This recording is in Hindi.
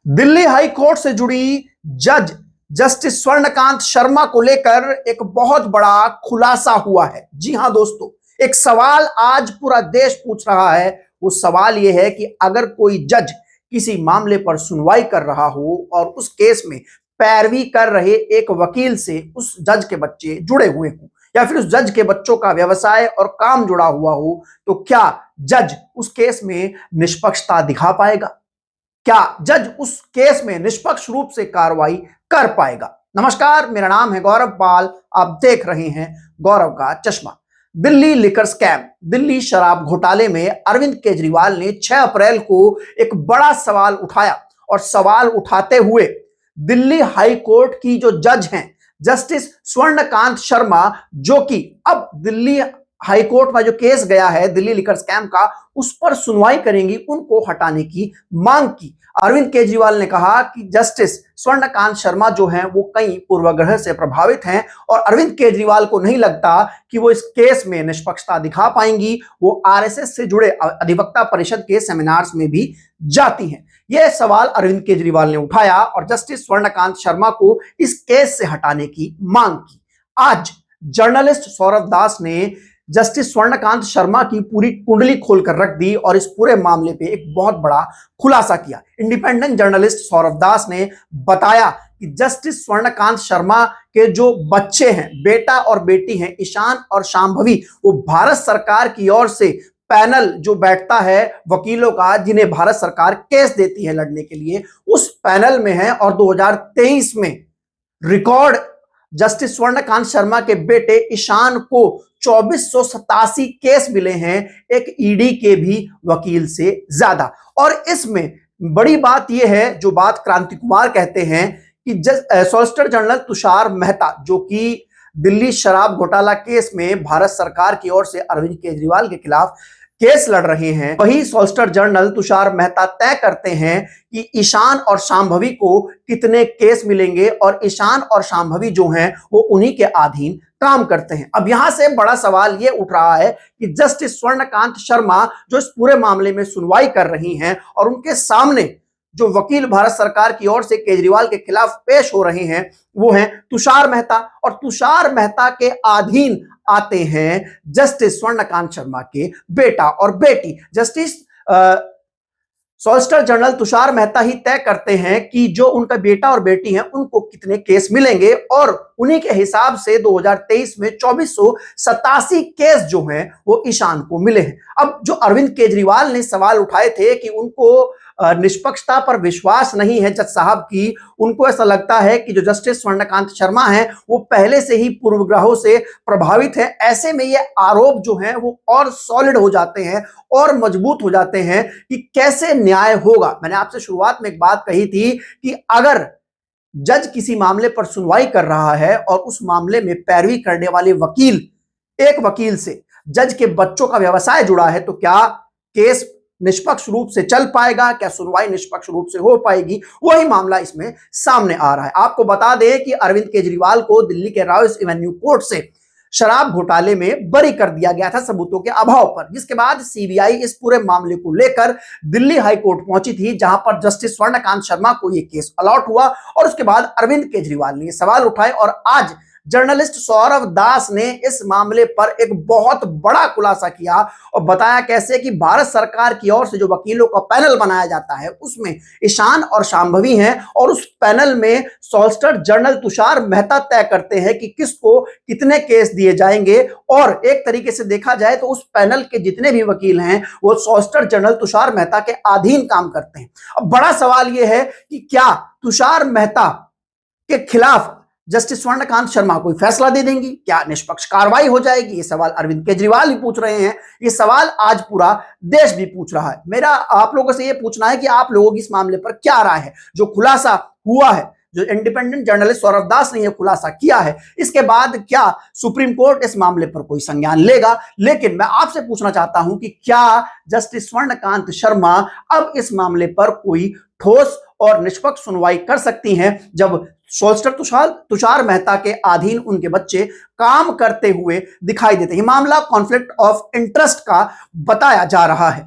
दिल्ली हाई कोर्ट से जुड़ी जज जस्टिस स्वर्णकांत शर्मा को लेकर एक बहुत बड़ा खुलासा हुआ है। जी हां दोस्तों, एक सवाल आज पूरा देश पूछ रहा है। वो सवाल ये है कि अगर कोई जज किसी मामले पर सुनवाई कर रहा हो और उस केस में पैरवी कर रहे एक वकील से उस जज के बच्चे जुड़े हुए हों या फिर उस जज के बच्चों का व्यवसाय और काम जुड़ा हुआ हो, तो क्या जज उस केस में निष्पक्षता दिखा पाएगा? क्या जज उस केस में निष्पक्ष रूप से कार्रवाई कर पाएगा? नमस्कार, मेरा नाम है गौरव पाल। आप देख रहे हैं गौरव का चश्मा। दिल्ली लिकर स्कैम, दिल्ली शराब घोटाले में अरविंद केजरीवाल ने 6 अप्रैल को एक बड़ा सवाल उठाया और सवाल उठाते हुए दिल्ली हाई कोर्ट की जो जज हैं जस्टिस स्वर्णकांत शर्मा, जो कि अब दिल्ली हाई कोर्ट में जो केस गया है दिल्ली लिकर स्कैम का, उस पर सुनवाई करेंगी, उनको हटाने की मांग की। अरविंद केजरीवाल ने कहा कि जस्टिस स्वर्णकांत शर्मा जो हैं वो कई पूर्वाग्रह से प्रभावित हैं और अरविंद केजरीवाल को नहीं लगता कि वो इस केस में निष्पक्षता दिखा पाएंगी। वो आरएसएस से जुड़े अधिवक्ता परिषद के सेमिनार्स में भी जाती हैं। यह सवाल अरविंद केजरीवाल ने उठाया और जस्टिस स्वर्णकांत शर्मा को इस केस से हटाने की मांग की। आज जर्नलिस्ट सौरभ दास ने जस्टिस स्वर्णकांत शर्मा की पूरी कुंडली खोलकर रख दी और इस पूरे मामले पे एक बहुत बड़ा खुलासा किया। इंडिपेंडेंट जर्नलिस्ट सौरभ दास ने बताया कि जस्टिस स्वर्णकांत शर्मा के जो बच्चे हैं, बेटा और बेटी हैं, ईशान और शांभवी, वो भारत सरकार की ओर से पैनल जो बैठता है वकीलों का, जिन्हें भारत सरकार केस देती है लड़ने के लिए, उस पैनल में है। और 2023 में रिकॉर्ड जस्टिस स्वर्णकांत शर्मा के बेटे ईशान को 2487 केस मिले हैं, एक ईडी के भी वकील से ज्यादा। और इसमें बड़ी बात यह है, जो बात क्रांति कुमार कहते हैं कि सॉलिसिटर जनरल तुषार मेहता, जो कि दिल्ली शराब घोटाला केस में भारत सरकार की ओर से अरविंद केजरीवाल के खिलाफ केस लड़ रहे हैं, वही सॉलिसिटर जनरल तुषार मेहता तय करते हैं कि ईशान और शांभवी को कितने केस मिलेंगे और ईशान और शांभवी जो हैं वो उन्हीं के अधीन काम करते हैं। अब यहां से बड़ा सवाल ये उठ रहा है कि जस्टिस स्वर्णकांत शर्मा जो इस पूरे मामले में सुनवाई कर रही हैं और उनके सामने जो वकील भारत सरकार की ओर से केजरीवाल के खिलाफ पेश हो रहे हैं वो हैं तुषार मेहता, और तुषार मेहता के अधीन आते हैं जस्टिस स्वर्णकांत शर्मा के बेटा और बेटी। Justice solicitor general Tushar Mehta ही तय करते हैं कि जो उनका बेटा और बेटी हैं उनको कितने केस मिलेंगे, और उन्हीं के हिसाब से 2023 में 2487 केस जो हैं वो ईशान को मिले हैं। अब जो अरविंद केजरीवाल ने सवाल उठाए थे कि उनको निष्पक्षता पर विश्वास नहीं है जज साहब की, उनको ऐसा लगता है कि जो जस्टिस स्वर्णकांत शर्मा हैं वो पहले से ही पूर्वग्रहों से प्रभावित हैं, ऐसे में ये आरोप जो हैं वो और सॉलिड हो जाते हैं और मजबूत हो जाते हैं कि कैसे न्याय होगा। मैंने आपसे शुरुआत में एक बात कही थी कि अगर जज किसी मामले पर सुनवाई कर रहा है और उस मामले में पैरवी करने वाले वकील, एक वकील से जज के बच्चों का व्यवसाय जुड़ा है, तो क्या केस निष्पक्ष रूप से चल पाएगा? क्या सुनवाई निष्पक्ष रूप से हो पाएगी? वही मामला इसमें सामने आ रहा है। आपको बता दें कि अरविंद केजरीवाल को दिल्ली के रॉयल्स एवेन्यू कोर्ट से शराब घोटाले में बरी कर दिया गया था सबूतों के अभाव पर, जिसके बाद सीबीआई इस पूरे मामले को लेकर दिल्ली हाई कोर्ट पहुंची थी, जहां पर जस्टिस स्वर्णकांत शर्मा को यह केस अलॉट हुआ और उसके बाद अरविंद केजरीवाल ने सवाल उठाए और आज जर्नलिस्ट सौरभ दास ने इस मामले पर एक बहुत बड़ा खुलासा किया और बताया कैसे कि भारत सरकार की ओर से जो वकीलों का पैनल बनाया जाता है उसमें ईशान और शांभवी हैं, और उस पैनल में सॉलिसिटर जनरल तुषार मेहता तय करते हैं कि किसको कितने केस दिए जाएंगे। और एक तरीके से देखा जाए तो उस पैनल के जितने भी वकील हैं वो सॉलिसिटर जनरल तुषार मेहता के अधीन काम करते हैं। अब बड़ा सवाल यह है कि क्या तुषार मेहता के खिलाफ जस्टिस स्वर्णकांत शर्मा कोई फैसला दे देंगी? क्या निष्पक्ष कार्रवाई हो जाएगी? ये सवाल अरविंद केजरीवाल भी पूछ रहे हैं, ये सवाल आज पूरा देश भी पूछ रहा है। मेरा आप लोगों से ये पूछना है कि आप लोगों की इस मामले पर क्या राय है? जो खुलासा हुआ है, जो इंडिपेंडेंट जर्नलिस्ट सौरभ दास ने यह खुलासा किया है, इसके बाद क्या सुप्रीम कोर्ट इस मामले पर कोई संज्ञान लेगा? लेकिन मैं आपसे पूछना चाहता हूं कि क्या जस्टिस स्वर्णकांत शर्मा अब इस मामले पर कोई ठोस और निष्पक्ष सुनवाई कर सकती हैं, जब सॉलिसिटर तुषार मेहता के अधीन उनके बच्चे काम करते हुए दिखाई देते हैं? मामला कॉन्फ्लिक्ट ऑफ इंटरेस्ट का बताया जा रहा है।